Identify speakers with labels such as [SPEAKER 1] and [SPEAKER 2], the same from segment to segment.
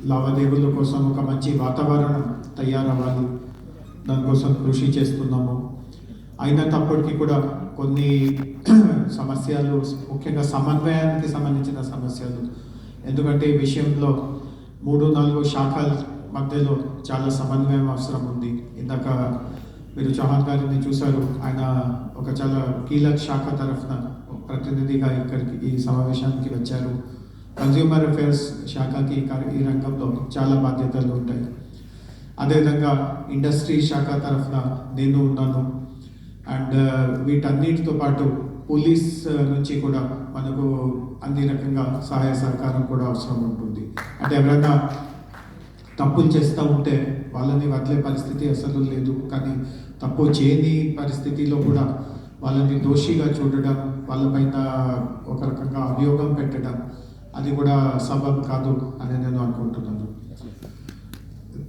[SPEAKER 1] లావాదేవీల కోసం ఒక మంచి వాతావరణం తయారవ్వాలి, దానికోసం కృషి చేస్తున్నాము. అయినప్పటికీ కూడా కొన్ని సమస్యలు, ముఖ్యంగా సమన్వయానికి సంబంధించిన సమస్యలు, ఎందుకంటే ఈ విషయంలో 3-4 శాఖల మధ్యలో చాలా సమన్వయం అవసరం ఉంది. ఇందాక మీరు చౌహాన్ గారిని చూశారు, ఆయన ఒక చాలా కీలక శాఖ తరఫున ప్రతినిధిగా ఇక్కడికి ఈ సమావేశానికి వచ్చారు. కన్జ్యూమర్ అఫేర్స్ శాఖకి ఈ రంగంలో చాలా బాధ్యతలు ఉంటాయి. అదేవిధంగా ఇండస్ట్రీ శాఖ తరఫున నేను ఉన్నాను. అండ్ వీటన్నిటితో పాటు పోలీస్ నుంచి కూడా మనకు అన్ని రకంగా సహాయ సహకారం కూడా అవసరం ఉంటుంది. అంటే ఎవరైనా తప్పులు చేస్తూ ఉంటే వాళ్ళని వదిలే పరిస్థితి అసలు లేదు, కానీ తప్పు చేయని పరిస్థితిలో కూడా వాళ్ళని దోషిగా చూడడం, వాళ్ళపైన ఒక రకంగా అభియోగం పెట్టడం, అది కూడా సబబ్ కాదు అని నేను అనుకుంటున్నాను.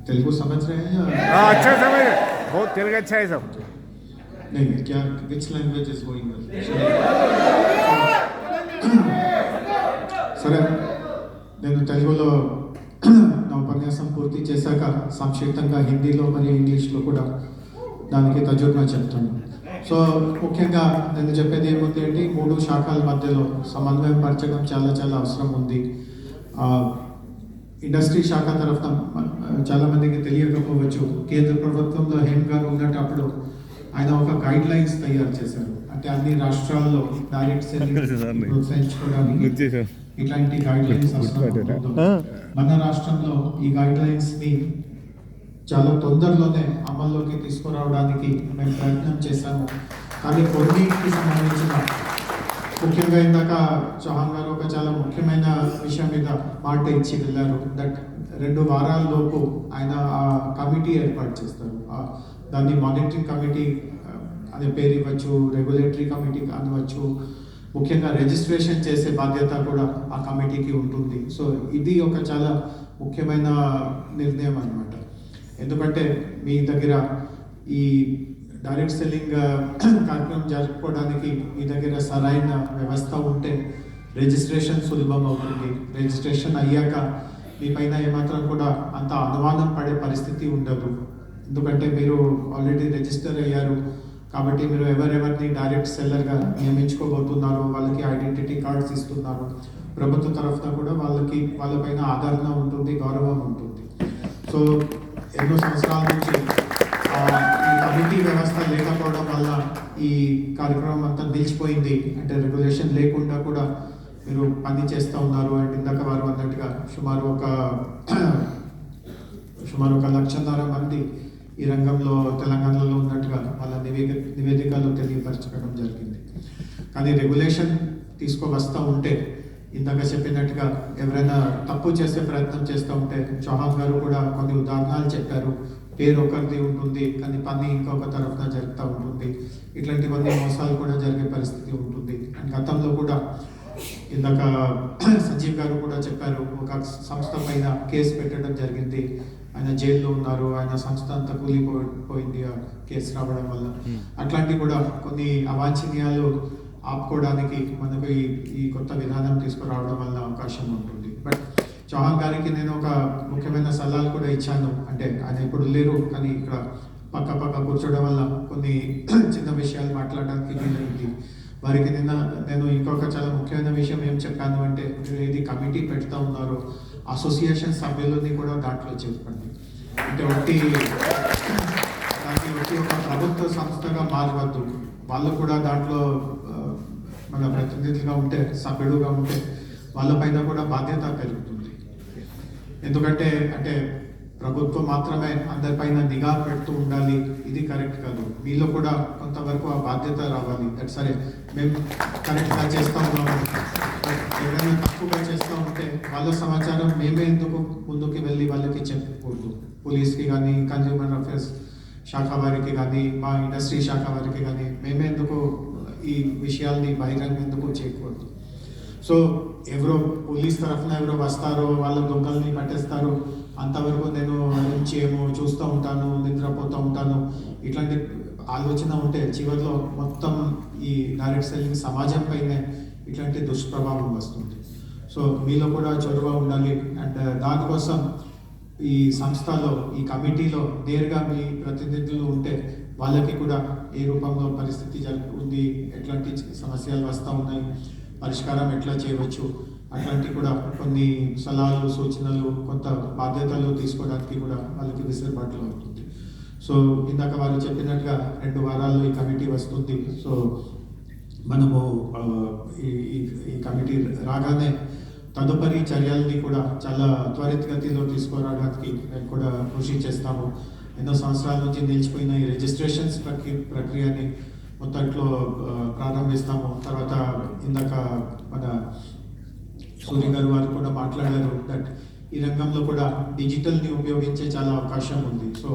[SPEAKER 1] తెలుగు समझ रहे हैं या?
[SPEAKER 2] अच्छा समझ रहे, बहुत तेलुगु अच्छा है सब.
[SPEAKER 1] नहीं, क्या which language is going well? సరే, నేను తెలుగులో నా ఉపన్యాసం పూర్తి చేశాక సంక్షిప్తంగా హిందీలో మరియు ఇంగ్లీష్లో కూడా దానికి తర్జుమా చెప్తాను. సో ముఖ్యంగా నేను చెప్పేది ఏముంది అంటే, 3 శాఖల మధ్యలో సమన్వయం పరచడం చాలా చాలా అవసరం ఉంది. ఇండస్ట్రీ శాఖ తరఫున చాలామందికి తెలియకపోవచ్చు, కేంద్ర ప్రభుత్వంలో హేమ్ గారు ఉన్నప్పుడు ఆయన ఒక గైడ్ లైన్స్ తయారు చేశారు. అంటే అన్ని రాష్ట్రాల్లో డైరెక్ట్ సెల్లింగ్ ప్రోత్సహించుకోవడానికి ఇట్లాంటి గైడ్ లైన్స్ అవసరం. మన రాష్ట్రంలో ఈ గైడ్ లైన్స్ని చాలా తొందరలోనే అమల్లోకి తీసుకురావడానికి మేము ప్రయత్నం చేశాము. కానీ కొన్నిటికి సంబంధించిన, ముఖ్యంగా ఇందాక చౌహాన్ గారు ఒక చాలా ముఖ్యమైన విషయం మీద మాట ఇచ్చి వెళ్ళారు. దట్ 2 వారాల లోపు ఆయన ఆ కమిటీ ఏర్పాటు చేస్తారు. దాన్ని మానిటరింగ్ కమిటీ అనే పేరు ఇవ్వచ్చు, రెగ్యులేటరీ కమిటీ అనవచ్చు. ముఖ్యంగా రిజిస్ట్రేషన్ చేసే బాధ్యత కూడా ఆ కమిటీకి ఉంటుంది. సో ఇది ఒక చాలా ముఖ్యమైన నిర్ణయం అన్నమాట. ఎందుకంటే మీ దగ్గర ఈ డైరెక్ట్ సెల్లింగ్ కార్యక్రమం జరుపుకోవడానికి మీ దగ్గర సరైన వ్యవస్థ ఉంటే రిజిస్ట్రేషన్ సులభం అవుతుంది. రిజిస్ట్రేషన్ అయ్యాక మీ పైన ఏమాత్రం కూడా అంత అనుమానం పడే పరిస్థితి ఉండదు. ఎందుకంటే మీరు ఆల్రెడీ రిజిస్టర్ అయ్యారు కాబట్టి మీరు ఎవరెవరిని డైరెక్ట్ సెల్లర్గా నియమించుకోబోతున్నారో వాళ్ళకి ఐడెంటిటీ కార్డ్స్ ఇస్తున్నారు. ప్రభుత్వ తరఫున కూడా వాళ్ళపైన ఆదరణ ఉంటుంది, గౌరవం ఉంటుంది. సో ఎన్నో సంవత్సరాల నుంచి ఈ కమిటీ వ్యవస్థ లేకపోవడం వల్ల ఈ కార్యక్రమం అంతా నిలిచిపోయింది. అంటే రెగ్యులేషన్ లేకుండా కూడా మీరు పని చేస్తూ ఉన్నారు. అండ్ ఇందాక వారు అన్నట్టుగా సుమారు ఒక 1,00,000 మంది ఈ రంగంలో తెలంగాణలో ఉన్నట్టుగా వాళ్ళ నివేదికలు తెలియపరచడం జరిగింది. కానీ రెగ్యులేషన్ తీసుకువస్తూ ఉంటే, ఇందాక చెప్పినట్టుగా ఎవరైనా తప్పు చేసే ప్రయత్నం చేస్తూ ఉంటే, చౌహాన్ గారు కూడా కొన్ని ఉదాహరణలు చెప్పారు. పేరు ఒకరిది ఉంటుంది కానీ పని ఇంకొక తరఫున జరుగుతూ ఉంటుంది. ఇట్లాంటి కొన్ని మోసాలు కూడా జరిగే పరిస్థితి ఉంటుంది. అండ్ గతంలో కూడా ఇందాక సంజీవ్ గారు కూడా చెప్పారు, ఒక సంస్థ పైన కేసు పెట్టడం జరిగింది. ఆయన జైల్లో ఉన్నారు, ఆయన సంస్థ అంతా కూలిపోయింది ఆ కేసు రావడం వల్ల. అట్లాంటివి కూడా కొన్ని అవాంఛనీయాలు ఆపుకోవడానికి మనకు ఈ కొత్త విధానం తీసుకురావడం వల్ల అవకాశం ఉంటుంది. బట్ చౌహాన్ గారికి నేను ఒక ముఖ్యమైన సలహాలు కూడా ఇచ్చాను. అంటే ఆయన ఇప్పుడు లేరు, కానీ ఇక్కడ పక్క కూర్చోవడం వల్ల కొన్ని చిన్న విషయాలు మాట్లాడడానికి వీలైంది. వారికి నేను ఇంకొక చాలా ముఖ్యమైన విషయం ఏం చెప్పాను అంటే, మీరు ఏది కమిటీ పెడతా ఉన్నారో అసోసియేషన్ సభ్యులని కూడా దాంట్లో చెప్పండి. అంటే దాన్ని ఒక ప్రభుత్వ సంస్థగా మారవద్దు. వాళ్ళు కూడా దాంట్లో మన ప్రతినిధులుగా ఉంటే, సభ్యుడుగా ఉంటే వాళ్ళపైన కూడా బాధ్యత పెరుగుతుంది. ఎందుకంటే అంటే ప్రభుత్వం మాత్రమే అందరిపైన నిఘా పెడుతూ ఉండాలి, ఇది కరెక్ట్ కాదు. మీలో కూడా కొంతవరకు ఆ బాధ్యత రావాలి. సరే, మేము కరెక్ట్గా చేస్తూ ఉన్నాము, ఎవరైనా తక్కువగా చేస్తూ ఉంటే వాళ్ళ సమాచారం మేమే ఎందుకు ముందుకు వెళ్ళి వాళ్ళకి చెప్పకూడదు. పోలీస్కి కానీ, కన్జ్యూమర్ అఫేర్స్ శాఖ వారికి కానీ, మా ఇండస్ట్రీ శాఖ వారికి కానీ మేమే ఎందుకు ఈ విషయాల్ని బహిరంగ ఎందుకు చేయకూడదు. సో ఎవరో పోలీస్ తరఫున ఎవరో వస్తారో, వాళ్ళ దొంగల్ని పట్టేస్తారో, అంతవరకు నేను నుంచి ఏమో చూస్తూ ఉంటాను, నిద్రపోతూ ఉంటాను, ఇట్లాంటి ఆలోచన ఉంటే చివరిలో మొత్తం ఈ డైరెక్ట్ సెల్లింగ్ సమాజం పైనే ఇట్లాంటి దుష్ప్రభావం వస్తుంది. సో మీలో కూడా చొరవ ఉండాలి. అండ్ దానికోసం ఈ సంస్థలో ఈ కమిటీలో నేరుగా మీ ప్రతినిధులు ఉంటే వాళ్ళకి కూడా ఏ రూపంలో పరిస్థితి జరుగుతుంది, ఎట్లాంటి సమస్యలు వస్తూ ఉన్నాయి, పరిష్కారం ఎట్లా చేయవచ్చు, అట్లాంటి కూడా కొన్ని సలహాలు సూచనలు కొంత బాధ్యతలు తీసుకోవడానికి కూడా వాళ్ళకి విసులుబాటులో ఉంటుంది. సో ఇందాక వాళ్ళు చెప్పినట్టుగా 2 వారాల్లో ఈ కమిటీ వస్తుంది. సో మనము ఈ కమిటీ రాగానే తదుపరి చర్యల్ని కూడా చాలా త్వరితగతిలో తీసుకురావడానికి మేము కూడా కృషి చేస్తాము. ఎన్నో సంవత్సరాల నుంచి నిలిచిపోయిన ఈ రిజిస్ట్రేషన్స్ ప్రక్రియని మొత్తట్లో ప్రారంభిస్తాము. తర్వాత ఇందాక మన సూర్య గారు వారు కూడా మాట్లాడారు దట్ ఈ రంగంలో కూడా డిజిటల్ని ఉపయోగించే చాలా అవకాశం ఉంది. సో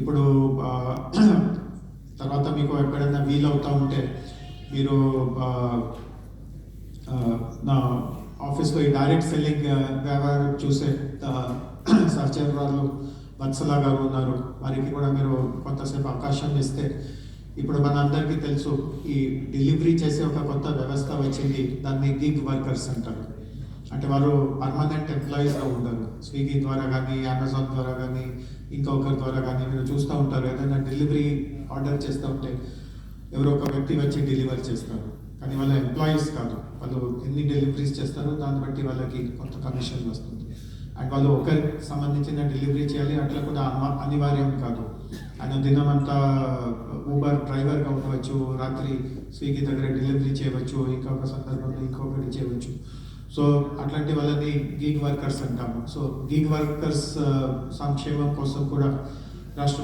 [SPEAKER 1] ఇప్పుడు తర్వాత మీకు ఎక్కడైనా వీలవుతూ ఉంటే మీరు నా ఆఫీస్లో ఈ డైరెక్ట్ సెల్లింగ్ వ్యవహారం చూసే సహచరులు వత్సల గారు ఉన్నారు, వారికి కూడా మీరు కొంతసేపు అవకాశం ఇస్తే, ఇప్పుడు మన అందరికీ తెలుసు ఈ డెలివరీ చేసే ఒక కొత్త వ్యవస్థ వచ్చింది, దాన్ని గిగ్ వర్కర్స్ అంటారు. అంటే వారు పర్మనెంట్ ఎంప్లాయీస్గా ఉండరు. స్విగ్గీ ద్వారా కానీ, అమెజాన్ ద్వారా కానీ, ఇంకొకరి ద్వారా కానీ మీరు చూస్తూ ఉంటారు. ఏదైనా డెలివరీ ఆర్డర్ చేస్తూ ఉంటే ఎవరో ఒక వ్యక్తి వచ్చి డెలివరీ చేస్తారు, కానీ వాళ్ళ ఎంప్లాయీస్ కాదు. వాళ్ళు ఎన్ని డెలివరీస్ చేస్తారో దాన్ని బట్టి వాళ్ళకి కొంత కమిషన్ వస్తుంది. అండ్ వాళ్ళు ఒకరికి సంబంధించిన డెలివరీ చేయాలి, అట్లా కూడా అనివార్యం కాదు. ఆయన దినమంతా ఊబర్ డ్రైవర్గా ఉండవచ్చు, రాత్రి స్విగ్గీ దగ్గర డెలివరీ చేయవచ్చు, ఇంకొక సందర్భంలో ఇంకొకటి చేయవచ్చు. సో అట్లాంటి వాళ్ళని గిగ్ వర్కర్స్ అంటాము. సో గిగ్ వర్కర్స్ సంక్షేమం కోసం కూడా రాష్ట్ర